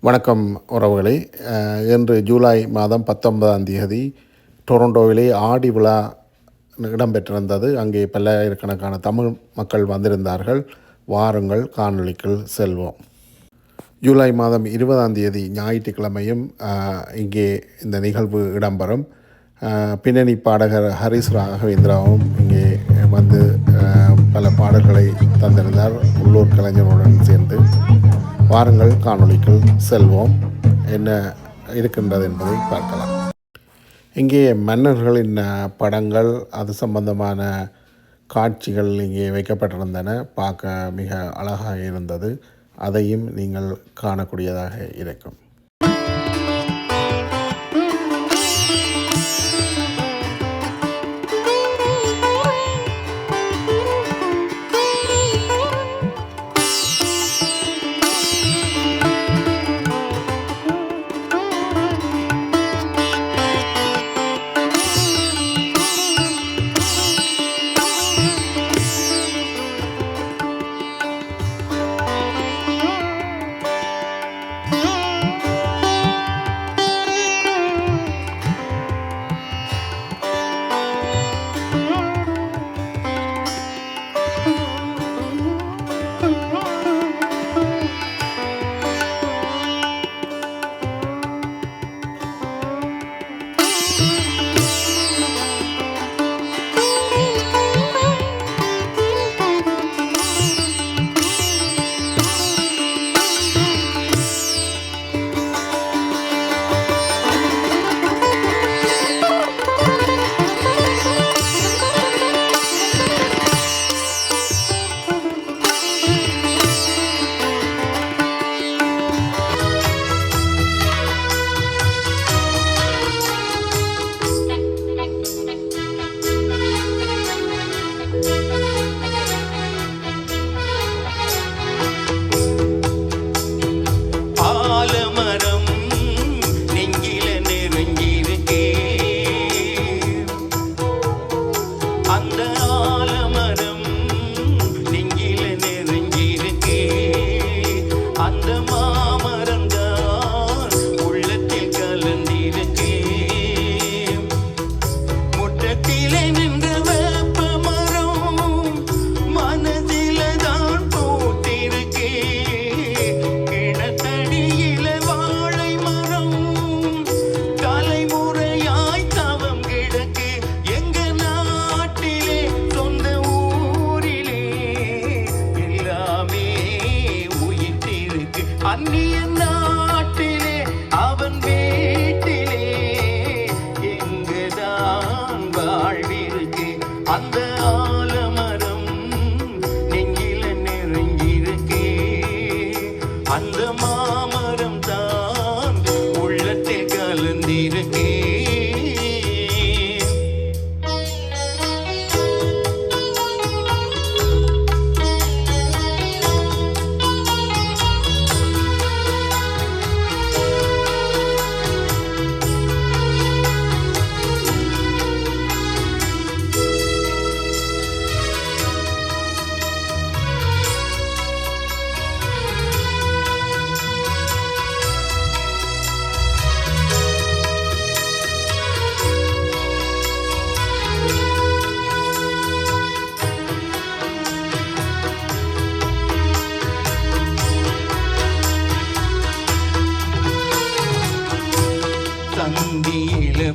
வணக்கம் உறவுகளே. இன்று ஜூலை மாதம் 19ஆம் தேதி டொரண்டோவிலே ஆடி விழா இடம்பெற்றிருந்தது. அங்கே பல்லாயிரக்கணக்கான தமிழ் மக்கள் வந்திருந்தார்கள். வாருங்கள், காணொளிக்குள் செல்வோம். ஜூலை மாதம் 20ஆம் தேதி ஞாயிற்றுக்கிழமையும் இங்கே இந்த நிகழ்வு இடம்பெறும். பின்னணி பாடகர் ஹரிஸ் ராகவேந்திராவும் இங்கே வந்து பல பாடல்களை தந்திருந்தார் உள்ளூர் கலைஞருடன் சேர்ந்து. வாருங்கள், காணொளிக்குள் செல்வோம். என்ன இருக்கின்றது என்பதை பார்க்கலாம். இங்கே மன்னர்களின் படங்கள், அது சம்பந்தமான காட்சிகள் இங்கே வைக்கப்பட்டிருந்தன. பார்க்க மிக அழகாக இருந்தது. அதையும் நீங்கள் காணக்கூடியதாக இருக்கும்.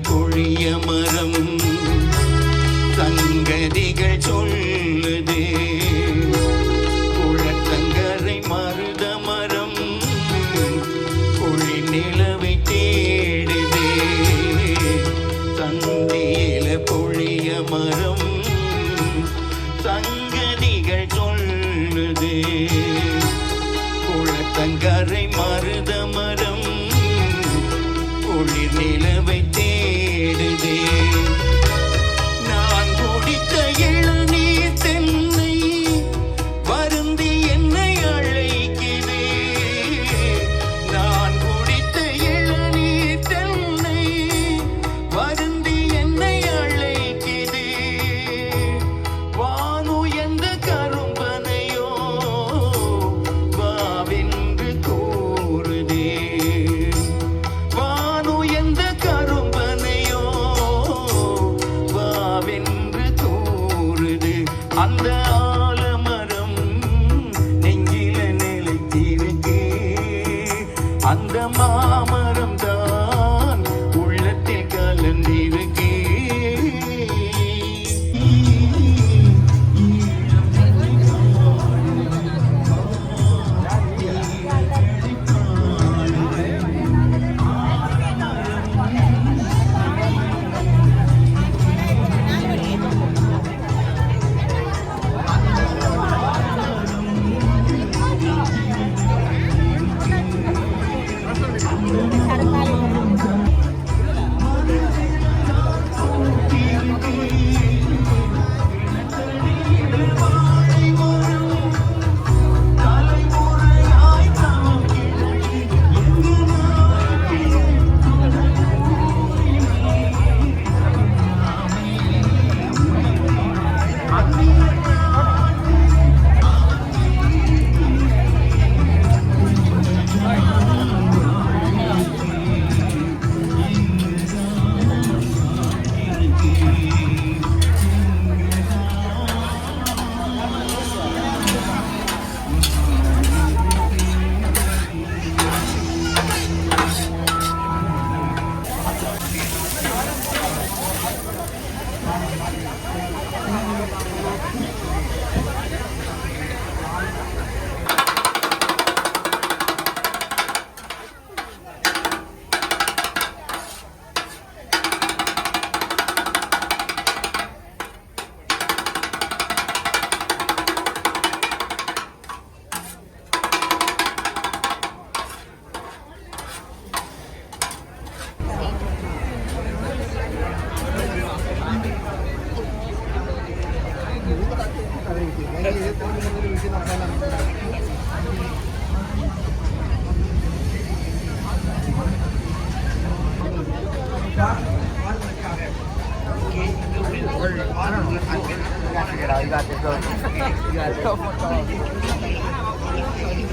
பொழிய மரம் சங்கதிகள் சொல்லுதே, குளத்தங்கரை மருத மரம் பொழி நிலவை தேடுதே. சந்தியில பொழிய மரம் சங்கதிகள் சொல்லுதே, குளத்தங்கரை மருத மரம் பொழி நிலவை தேடுதே. நான் குடித்த இளநீர் தென்னை வருந்தி என்னை அழைக்குதே. நான் குடித்த இளநீர் தென்னை வருந்தி என்னை அழைக்குதே. வானுயர்ந்த கரும்பனையோ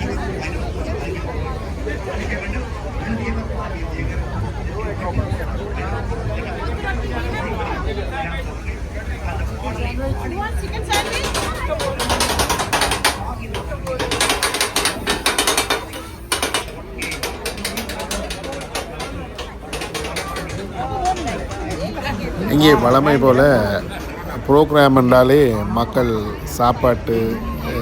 You want chicken sandwich? இங்கே வழமை போல் ப்ரோக்ராம் என்றாலே மக்கள் சாப்பாட்டு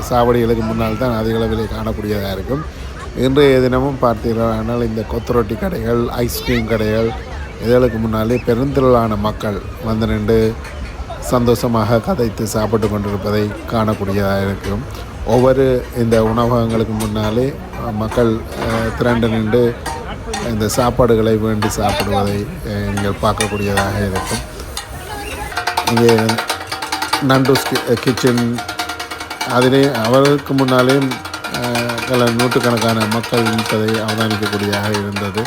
சாவடிகளுக்கு முன்னால் தான் அதிக அளவில் காணக்கூடியதாக இருக்கும். இன்றைய தினமும் பார்த்தீர்களானால் இந்த கொத்துரொட்டி கடைகள், ஐஸ்கிரீம் கடைகள் இதற்கு முன்னாலே பெருந்திரளான மக்கள் வந்து நின்று சந்தோஷமாக கதைத்து சாப்பிட்டு கொண்டிருப்பதை காணக்கூடியதாக இருக்கும். ஒவ்வொரு இந்த உணவகங்களுக்கு முன்னாலே மக்கள் திரண்டு நின்று இந்த சாப்பாடுகளை வேண்டி சாப்பிடுவதை நீங்கள் பார்க்கக்கூடியதாக இருக்கும். இங்கே நண்டூஸ் கிச்சன் அதிலே அவர்களுக்கு முன்னாலேயும் பல நூற்றுக்கணக்கான மக்கள் நிற்பதை அவதானிக்கக்கூடியதாக இருந்தது.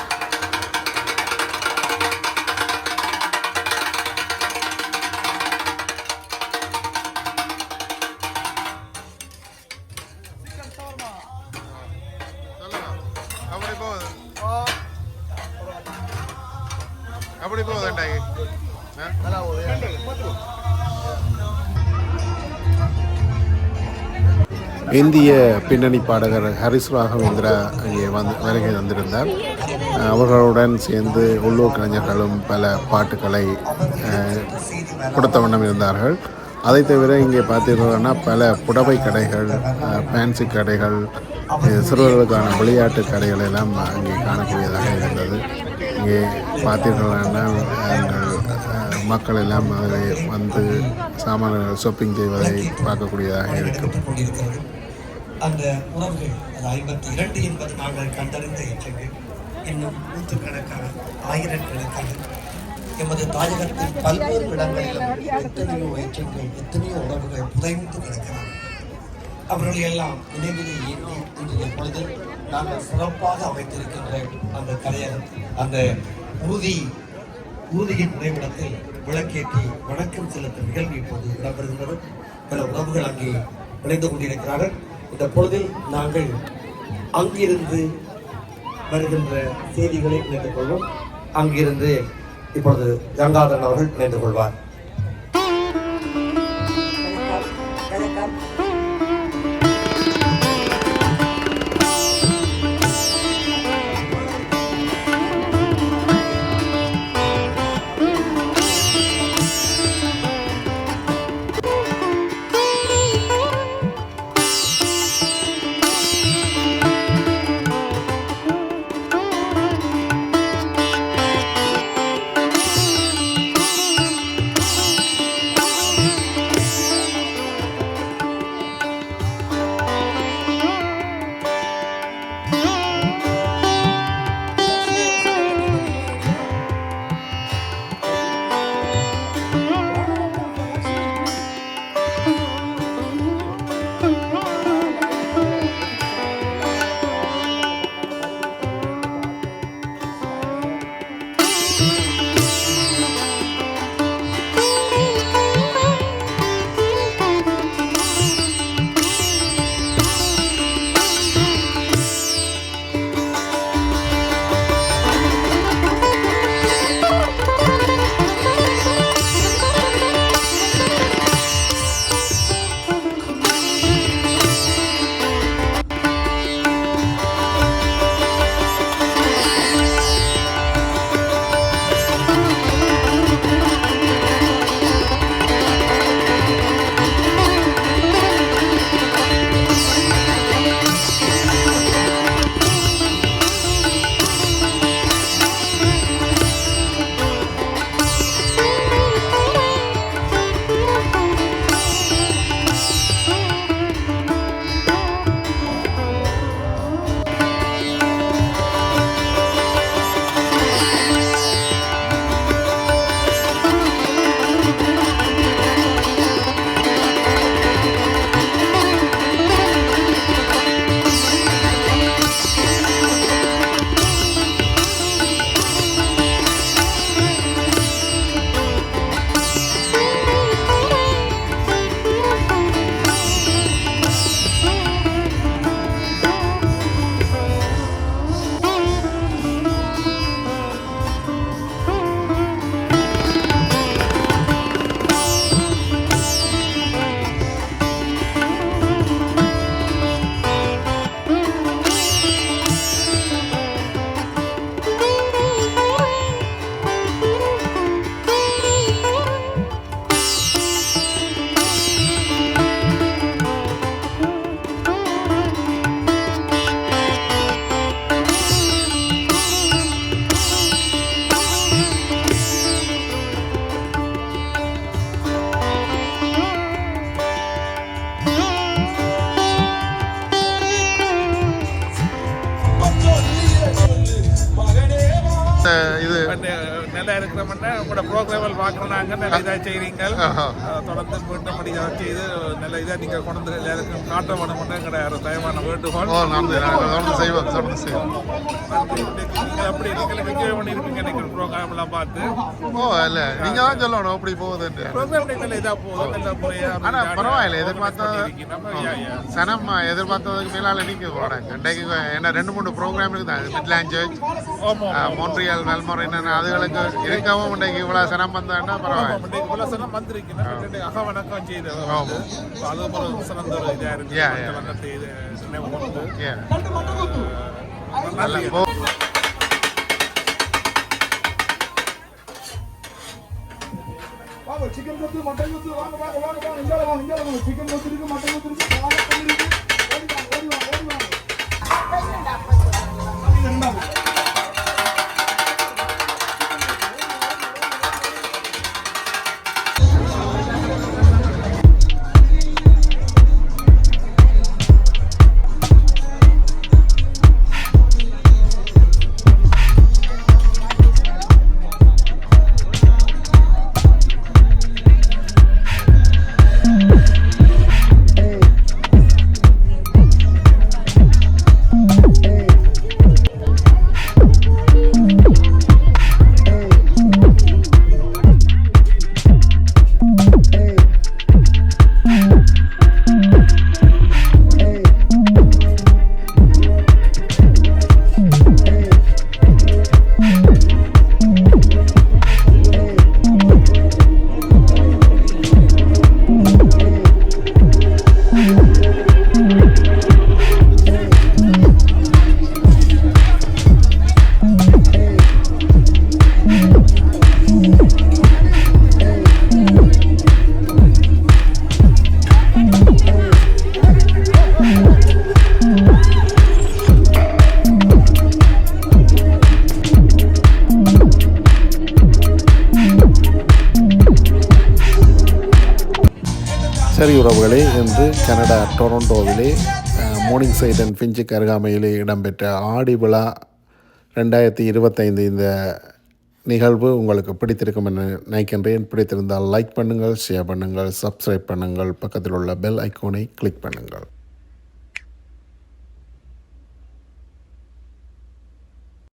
அப்படி போகுதுண்டாங்க. இந்திய பின்னணி பாடகர் ஹரிஸ் ராகவேந்திரா இங்கே வருகை வந்திருந்தார். அவர்களுடன் சேர்ந்து உள்ளூர் கலைஞர்களும் பல பாட்டுக்களை கொடுத்த வண்ணம் இருந்தார்கள். அதை தவிர இங்கே பார்த்தீர்கள்னா பல புடவை கடைகள், ஃபேன்சி கடைகள், சிறுவர்களுக்கான விளையாட்டு கடைகள் எல்லாம் அங்கே காணக்கூடியதாக இருந்தது. இங்கே பார்த்தீர்கள்னா மக்கள் எல்லாம் அதில் வந்து சாமான்கள் ஷாப்பிங் செய்வதை பார்க்கக்கூடியதாக இருக்கும். அந்த உறவுகள் அது 52 என்பது நாங்கள் கண்டறிந்த எச்சங்கள் இன்னும் நூற்றுக்கணக்கான ஆயிரக்கணக்கான எமது தாயகத்தில் பல்வேறு இடங்களிலும் எத்தனையோ எச்சங்கள், எத்தனையோ உறவுகள் புதைந்து கிடக்கிறார்கள். அவர்கள் எல்லாம் நினைவிலே ஏற்றி இன்றைய பொழுது நாங்கள் சிறப்பாக அமைத்திருக்கின்ற அந்த கலையகம், அந்த ஊதியின் நினைவிடத்தில் விளக்கேற்றி வணக்கம் செலுத்தும் நிகழ்வு இப்போது இடம்பெறுகின்றது. பல உறவுகள் அங்கே இணைந்து கொண்டிருக்கிறார்கள். இந்த பொழுதில் நாங்கள் அங்கிருந்து வருகின்ற செய்திகளை இணைந்து கொள்வோம். அங்கிருந்து இப்பொழுது கங்காதரன் அவர்கள் இணைந்து கொள்வார். நல்லா இருக்கிறோம்னா உங்களோட ப்ரோக்ராமல் பார்க்குறோம் நாங்கள் நல்ல இதாக செய்கிறீங்க தொடர்ந்து மீண்டும் இதை செய்து நல்ல இதாக நீங்கள் கொண்டு வந்து எல்லாருக்கும் காட்ட வேணும்னு எங்களோட தயவான வேண்டுகோள். நீங்கள் அப்படி நீங்கள் என்ஜாய் பண்ணியிருப்பீங்க எனக்கு ப்ரோக்ராம்லாம் பார்த்து. இல்லை நீங்கள் தான் சொல்லணும் அப்படி போகுது ப்ரோக்ராம் நல்ல இதாக போகுது நல்ல முறையாக. ஆனால் பரவாயில்ல சனம் எதிர்பார்த்ததுக்கு மேலால் நீங்க போகிறாங்க இன்றைக்கு என்ன 2-3 ப்ரோக்ராம் இருக்குது. மிட்லாண்ட் சர்ச், மோன்ட்ரியல், மெல்போர்ன் என்னென்ன அதுகளுக்கு இருக்கவும் இன்றைக்கு இவ்வளோ சனம் வந்தாங்கன்னா பரவாயில்ல. இவ்வளோ சனம் வந்திருக்கு அகவணக்கம் செய்து அது ஒரு சிறந்த ஒரு இதாக இருக்கு. நல்ல சிக்கன் கொத்து மட்டன் கொத்து வாங்க வாங்க வாங்க வாங்க இந்தால வாங்க சிக்கன் கொத்து இருக்கு மட்டன் கொத்து இருக்கு வாங்க பண்ணிருக்கு சரி உறவுகளே, இன்று கனடா டொரண்டோவிலே மார்னிங் சைட் அண்ட் ஃபிஞ்சுக்கு அருகாமையிலே இடம்பெற்ற ஆடி விழா 2025 இந்த நிகழ்வு உங்களுக்கு பிடித்திருக்கும் என நினைக்கின்றேன். பிடித்திருந்தால் லைக் பண்ணுங்கள், ஷேர் பண்ணுங்கள், சப்ஸ்கிரைப் பண்ணுங்கள், பக்கத்தில் உள்ள பெல் ஐக்கோனை கிளிக் பண்ணுங்கள்.